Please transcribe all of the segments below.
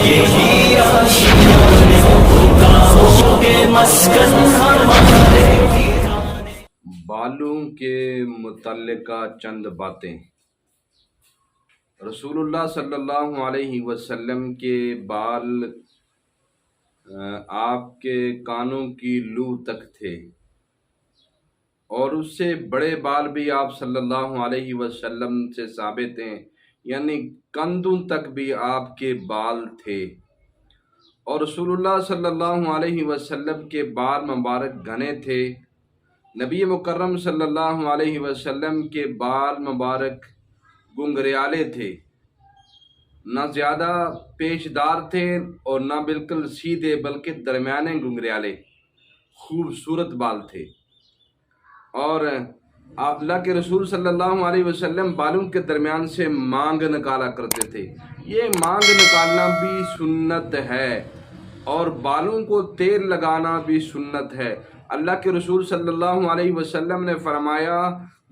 یہی آشیان گمراہوں کے مسکن ہمارے ویرانے۔ بالوں کے متعلقہ چند باتیں۔ رسول اللہ صلی اللہ علیہ وسلم کے بال آپ کے کانوں کی لو تک تھے، اور اس سے بڑے بال بھی آپ صلی اللہ علیہ وسلم سے ثابت ہیں، یعنی کندھوں تک بھی آپ کے بال تھے۔ اور رسول اللہ صلی اللہ علیہ وسلم کے بال مبارک گھنے تھے۔ نبی مکرم صلی اللہ علیہ وسلم کے بال مبارک گنگریالے تھے، نہ زیادہ پیچدار تھے اور نہ بالکل سیدھے، بلکہ درمیانے گنگریالے خوبصورت بال تھے۔ اور آپ اللہ کے رسول صلی اللہ علیہ وسلم بالوں کے درمیان سے مانگ نکالا کرتے تھے۔ یہ مانگ نکالنا بھی سنت ہے، اور بالوں کو تیل لگانا بھی سنت ہے۔ اللہ کے رسول صلی اللہ علیہ وسلم نے فرمایا،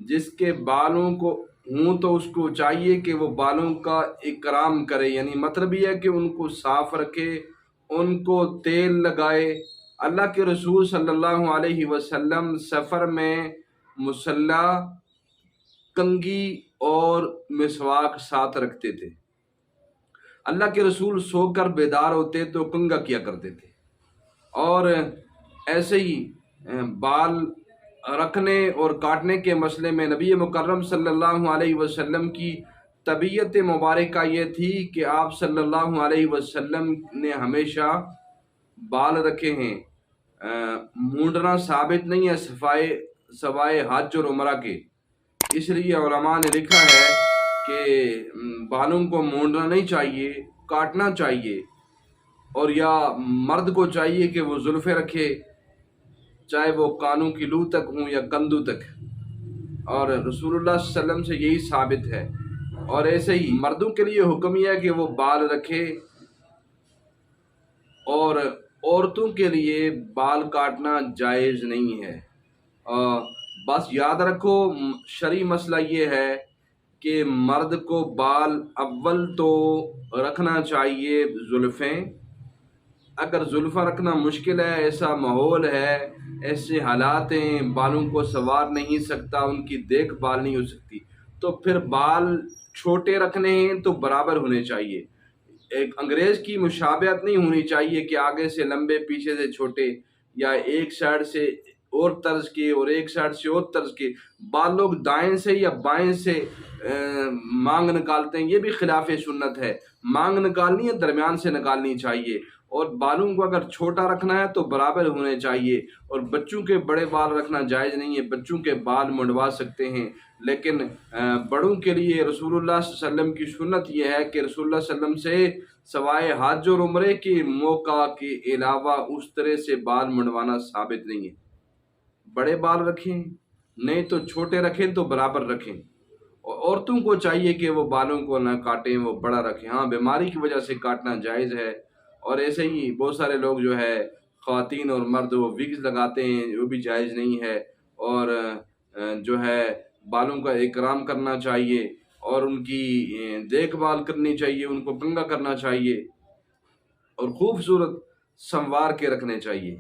جس کے بالوں کو ہوں تو اس کو چاہیے کہ وہ بالوں کا اکرام کرے، یعنی مطلب یہ ہے کہ ان کو صاف رکھے، ان کو تیل لگائے۔ اللہ کے رسول صلی اللہ علیہ وسلم سفر میں مصلی، کنگھی اور مسواک ساتھ رکھتے تھے۔ اللہ کے رسول سو کر بیدار ہوتے تو کنگھا کیا کرتے تھے، اور ایسے ہی بال رکھنے اور کاٹنے کے مسئلے میں نبی مکرم صلی اللہ علیہ وسلم کی طبیعت مبارکہ یہ تھی کہ آپ صلی اللہ علیہ وسلم نے ہمیشہ بال رکھے ہیں۔ مونڈنا ثابت نہیں ہے سوائے حج اور عمرہ کے، اس لیے علماء نے لکھا ہے کہ بالوں کو مونڈنا نہیں چاہیے، کاٹنا چاہیے، اور یا مرد کو چاہیے کہ وہ زلفیں رکھے، چاہے وہ کانوں کی لو تک ہوں یا کندھوں تک، اور رسول اللہ صلی اللہ علیہ وسلم سے یہی ثابت ہے۔ اور ایسے ہی مردوں کے لیے حکم یہ ہے کہ وہ بال رکھے، اور عورتوں کے لیے بال کاٹنا جائز نہیں ہے۔ بس یاد رکھو، شرعی مسئلہ یہ ہے کہ مرد کو بال اول تو رکھنا چاہیے زلفیں۔ اگر زلفیں رکھنا مشکل ہے، ایسا ماحول ہے، ایسے حالات ہیں، بالوں کو سنوار نہیں سکتا، ان کی دیکھ بھال نہیں ہو سکتی، تو پھر بال چھوٹے رکھنے ہیں تو برابر ہونے چاہیے۔ ایک انگریز کی مشابہت نہیں ہونی چاہیے کہ آگے سے لمبے پیچھے سے چھوٹے، یا ایک سائڈ سے اور طرز کے اور ایک سائڈ سے اور طرز کے بال لوگ دائیں سے یا بائیں سے مانگ نکالتے ہیں، یہ بھی خلاف سنت ہے۔ مانگ نکالنی ہے درمیان سے نکالنی چاہیے، اور بالوں کو اگر چھوٹا رکھنا ہے تو برابر ہونے چاہیے۔ اور بچوں کے بڑے بال رکھنا جائز نہیں ہے، بچوں کے بال منڈوا سکتے ہیں، لیکن بڑوں کے لیے رسول اللہ صلی اللہ علیہ وسلم کی سنت یہ ہے کہ رسول اللہ صلی اللہ علیہ وسلم سے سوائے حج اور عمرے کے موقع کے علاوہ اس طرح سے بال منڈوانا ثابت نہیں ہے۔ بڑے بال رکھیں، نہیں تو چھوٹے رکھیں تو برابر رکھیں۔ اور عورتوں کو چاہیے کہ وہ بالوں کو نہ کاٹیں، وہ بڑا رکھیں۔ ہاں، بیماری کی وجہ سے کاٹنا جائز ہے۔ اور ایسے ہی بہت سارے لوگ جو ہے، خواتین اور مرد، وہ وگز لگاتے ہیں، وہ بھی جائز نہیں ہے۔ اور جو ہے بالوں کا اکرام کرنا چاہیے، اور ان کی دیکھ بھال کرنی چاہیے، ان کو کنگھا کرنا چاہیے، اور خوبصورت سنوار کے رکھنے چاہیے۔